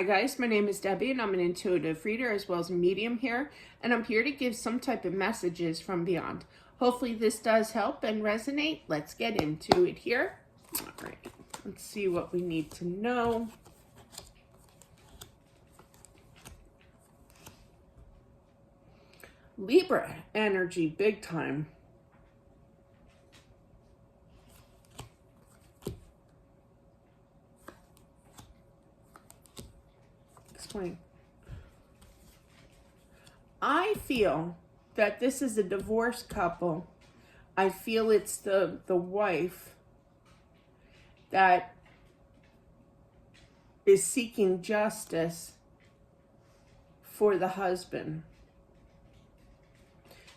Hi guys, my name is Debbie and I'm an intuitive reader as well as a medium here, and I'm here to give some type of messages from beyond. Hopefully this does help and resonate. Let's get into it here. All right, let's see what we need to know. Libra energy, big time. Explain. I feel that this is a divorced couple. I feel it's the wife that is seeking justice for the husband,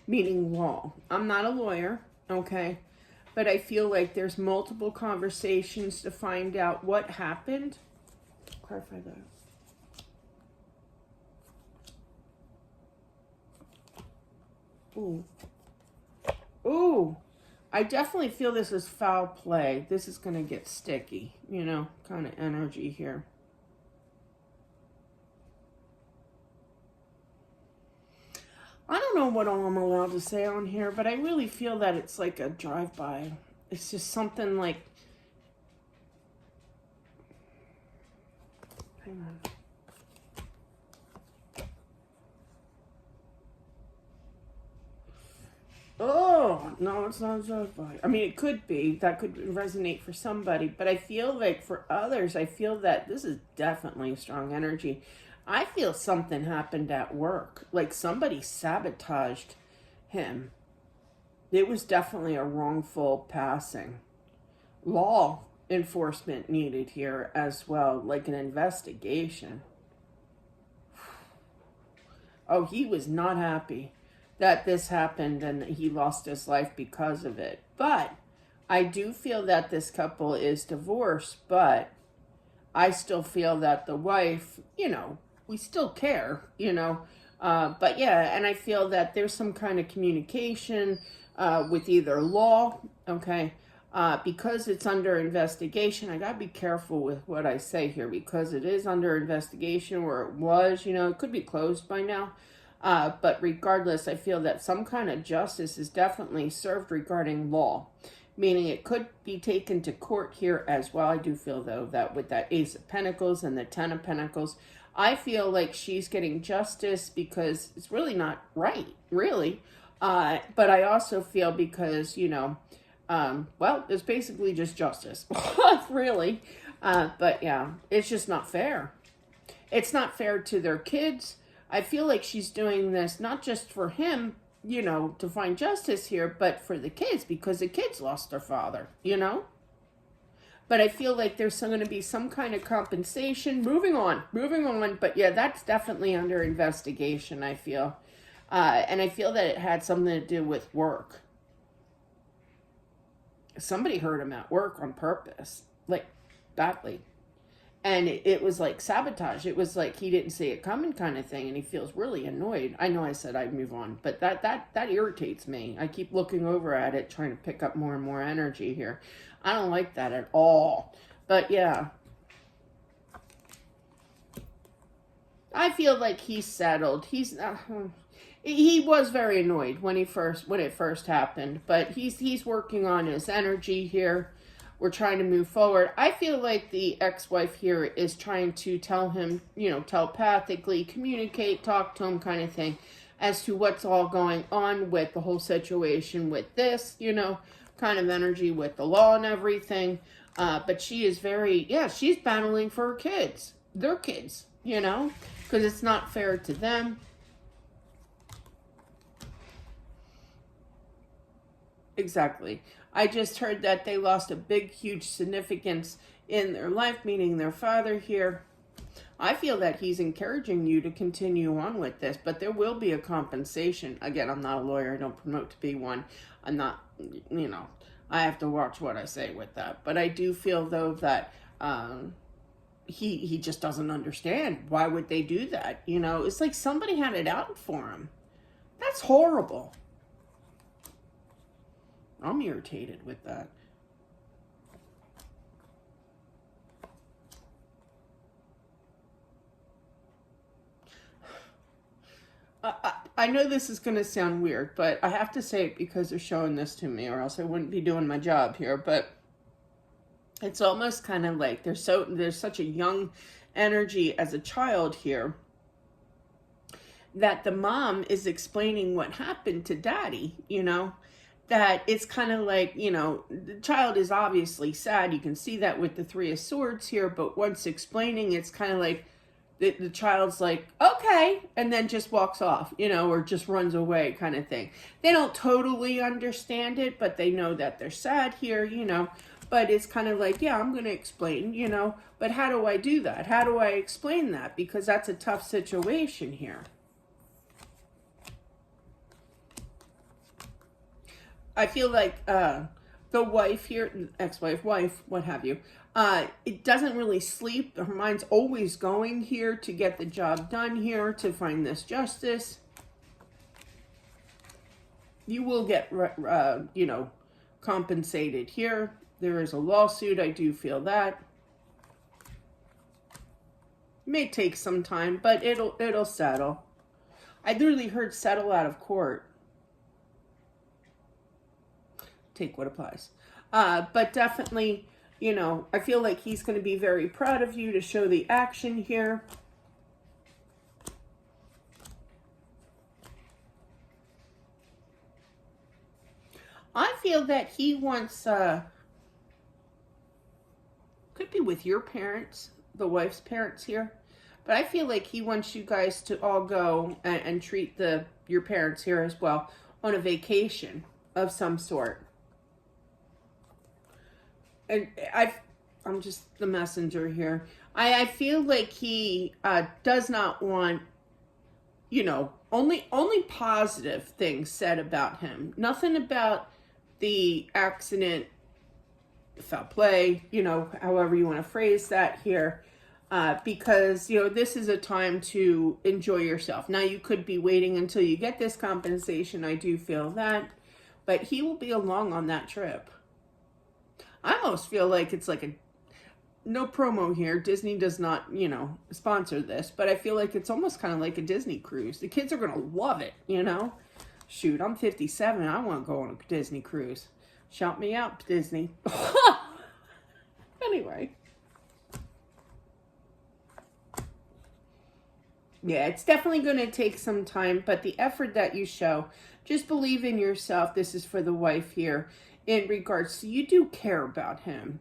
meaning law. I'm not a lawyer, okay? But I feel like there's multiple conversations to find out what happened. Clarify that. Ooh. Ooh. I definitely feel this is foul play. This is going to get sticky, you know, kind of energy here. I don't know what all I'm allowed to say on here, but I really feel that it's like a drive-by. It's just something like... Hang on. Oh, no, it's not a drive-by. I mean, it could be. That could resonate for somebody. But I feel like for others, I feel that this is definitely strong energy. I feel something happened at work. Like somebody sabotaged him. It was definitely a wrongful passing. Law enforcement needed here as well, like an investigation. Oh, he was not happy that this happened and he lost his life because of it. But I do feel that this couple is divorced, but I still feel that the wife, you know, we still care, you know. But yeah, and I feel that there's some kind of communication with either law, okay, because it's under investigation. I gotta be careful with what I say here because it is under investigation, or it was, you know, it could be closed by now. But regardless, I feel that some kind of justice is definitely served regarding law, meaning it could be taken to court here as well. I do feel, though, that with that Ace of Pentacles and the Ten of Pentacles, I feel like she's getting justice because it's really not right, really. But I also feel because, you know, well, it's basically just justice, really. But yeah, it's just not fair. It's not fair to their kids. I feel like she's doing this not just for him, you know, to find justice here, but for the kids, because the kids lost their father, you know? But I feel like there's going to be some kind of compensation. Moving on. But yeah, that's definitely under investigation, I feel. And I feel that it had something to do with work. Somebody hurt him at work on purpose, like badly. And it was like sabotage. It was like he didn't see it coming kind of thing, and he feels really annoyed. I know I said I'd move on, but that irritates me. I keep looking over at it, trying to pick up more and more energy here. I don't like that at all. But yeah, I feel like he's settled. He was very annoyed when it first happened, but he's working on his energy here. We're trying to move forward. I feel like the ex-wife here is trying to tell him, you know, telepathically, communicate, talk to him kind of thing, as to what's all going on with the whole situation with this, you know, kind of energy with the law and everything. But she is very, yeah, she's battling for her kids. Their kids, you know, because it's not fair to them. Exactly. I just heard that they lost a big, huge significance in their life, meaning their father here. I feel that he's encouraging you to continue on with this, but there will be a compensation. Again, I'm not a lawyer. I don't promote to be one. I'm not, you know, I have to watch what I say with that. But I do feel, though, that he just doesn't understand. Why would they do that? You know, it's like somebody had it out for him. That's horrible. I'm irritated with that. I know this is going to sound weird, but I have to say it because they're showing this to me, or else I wouldn't be doing my job here. But it's almost kind of like there's such a young energy as a child here, that the mom is explaining what happened to daddy, that it's kind of like, the child is obviously sad. You can see that with the Three of Swords here, but once explaining, it's kind of like the child's like, okay, and then just walks off, or just runs away kind of thing. They don't totally understand it, but they know that they're sad here, but it's kind of like, yeah, I'm going to explain, but how do I do that? How do I explain that? Because that's a tough situation here. I feel like the wife here, ex-wife, wife, what have you, it doesn't really sleep. Her mind's always going here to get the job done here, to find this justice. You will get, compensated here. There is a lawsuit. I do feel that. It may take some time, but it'll settle. I literally heard settle out of court. Take what applies. But definitely, I feel like he's going to be very proud of you to show the action here. I feel that he wants, could be with your parents, the wife's parents here, but I feel like he wants you guys to all go and treat your parents here as well on a vacation of some sort. And I'm just the messenger here. I feel like he does not want, only positive things said about him. Nothing about the accident, foul play, however you want to phrase that here. Because, this is a time to enjoy yourself. Now, you could be waiting until you get this compensation. I do feel that. But he will be along on that trip. I almost feel like it's like no promo here. Disney does not, sponsor this, but I feel like it's almost kind of like a Disney cruise. The kids are going to love it, Shoot, I'm 57. I want to go on a Disney cruise. Shout me out, Disney. Anyway. Yeah, it's definitely going to take some time, but the effort that you show, just believe in yourself. This is for the wife here. In regards to, you do care about him,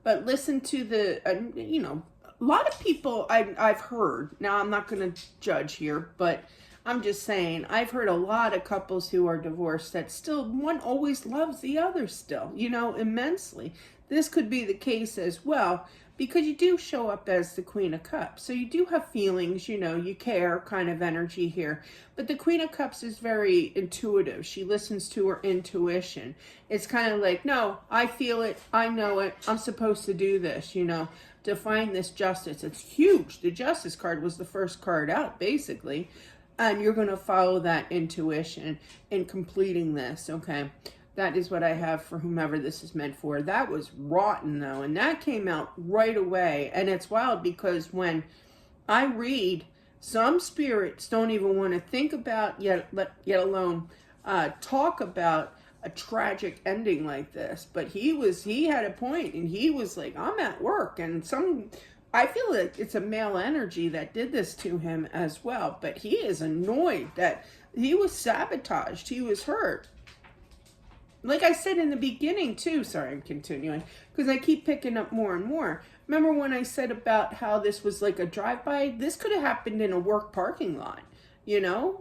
but listen to a lot of people I've heard, now I'm not going to judge here, but I'm just saying, I've heard a lot of couples who are divorced that still, one always loves the other still, immensely. This could be the case as well, because you do show up as the Queen of Cups. So you do have feelings, you care kind of energy here. But the Queen of Cups is very intuitive. She listens to her intuition. It's kind of like, no, I feel it. I know it. I'm supposed to do this, to find this justice. It's huge. The Justice card was the first card out, basically. And you're going to follow that intuition in completing this, okay? That is what I have for whomever this is meant for. That was rotten, though, and that came out right away. And it's wild because when I read, some spirits don't even want to think about, yet alone talk about a tragic ending like this. But he had a point, and he was like, I'm at work, and I feel like it's a male energy that did this to him as well. But he is annoyed that he was sabotaged. He was hurt. Like I said in the beginning, too, sorry, I'm continuing, because I keep picking up more and more. Remember when I said about how this was like a drive-by? This could have happened in a work parking lot,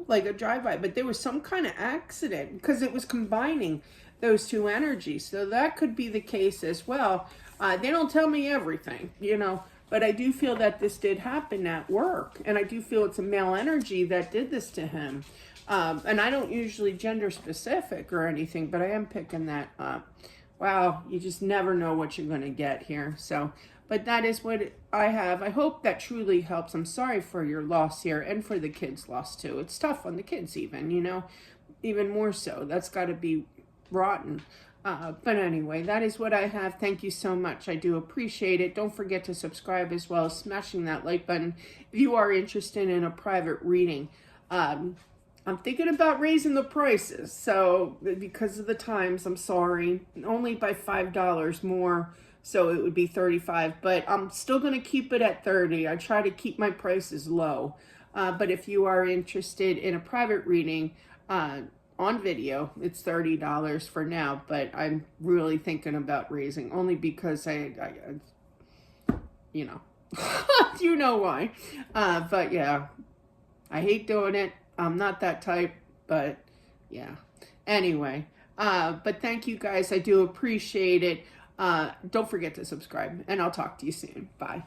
like a drive-by. But there was some kind of accident because it was combining those two energies. So that could be the case as well. They don't tell me everything, but I do feel that this did happen at work. And I do feel it's a male energy that did this to him. And I don't usually gender specific or anything, but I am picking that up. Wow, you just never know what you're going to get here. So, but that is what I have. I hope that truly helps. I'm sorry for your loss here and for the kids' loss too. It's tough on the kids even, even more so. That's got to be rotten. But anyway, that is what I have. Thank you so much. I do appreciate it. Don't forget to subscribe as well as smashing that like button if you are interested in a private reading. I'm thinking about raising the prices. So because of the times, I'm sorry, only by $5 more. So it would be 35, but I'm still going to keep it at 30. I try to keep my prices low. But if you are interested in a private reading on video, it's $30 for now. But I'm really thinking about raising, only because I you know, you know why. But yeah, I hate doing it. I'm not that type, but yeah. Anyway, but thank you guys. I do appreciate it. Don't forget to subscribe, and I'll talk to you soon. Bye.